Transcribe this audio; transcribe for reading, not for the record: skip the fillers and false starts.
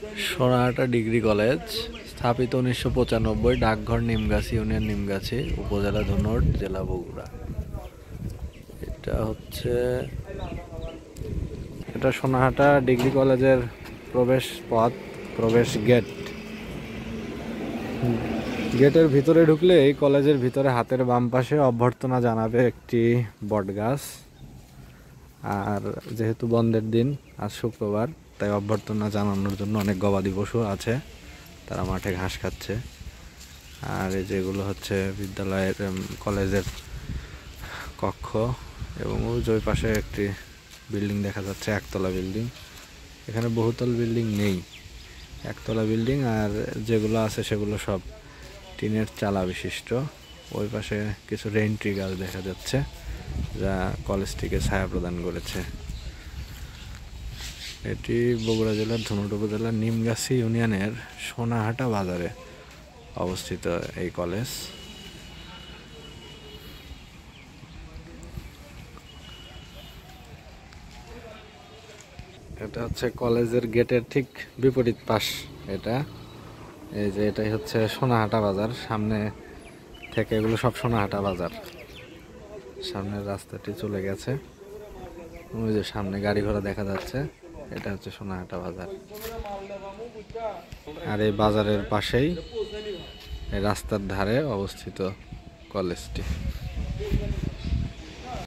Sonahata degree college স্থাপিত 1995, ডাকঘর Nimgachhi, union Nimgachhi, উপজেলা ধুনট, জেলা বগুড়া। এটা সোনাহাটা ডিগ্রি কলেজের প্রবেশ পথ, প্রবেশ গেট। গেটের ভিতরে ঢুকলে এই কলেজের ভিতরে হাতের বাম পাশে অভ্যর্থনা জানাবে একটি বটগাছ। আর যেহেতু বন্ধের দিন, আজ শুক্রবার, তাই অভ্যর্থনা জানানোর জন্য অনেক গবাদি পশু আছে, তারা মাঠে ঘাস খাচ্ছে। আর এই যেগুলো হচ্ছে বিদ্যালয়ের কলেজের কক্ষ, এবং ওই পাশে একটি বিল্ডিং দেখা যাচ্ছে, একতলা বিল্ডিং। এখানে বহুতল বিল্ডিং নেই, একতলা বিল্ডিং, আর যেগুলো আছে সেগুলো সব টিনের চালা বিশিষ্ট। ওই পাশে কিছু রেইন ট্রি গাছ দেখা যাচ্ছে, যা কলেজটিকে ছায়া প্রদান করেছে। এটি বগুড়া জেলার ধুনট উপজেলার নিমগাছি ইউনিয়নের সোনাহাটা বাজারে অবস্থিত এই কলেজ। এটা হচ্ছে কলেজের গেটের ঠিক বিপরীত পাশ। এটা এই যে এটাই হচ্ছে সোনাহাটা বাজার। সামনে থেকে এগুলো সব সোনাহাটা বাজার। সামনের রাস্তাটি চলে গেছে, ওই যে সামনে গাড়ি ঘোড়া দেখা যাচ্ছে, এটা হচ্ছে সোনাহাটা বাজার। আর এই বাজারের পাশেই এই রাস্তার ধারে অবস্থিত কলেজটি।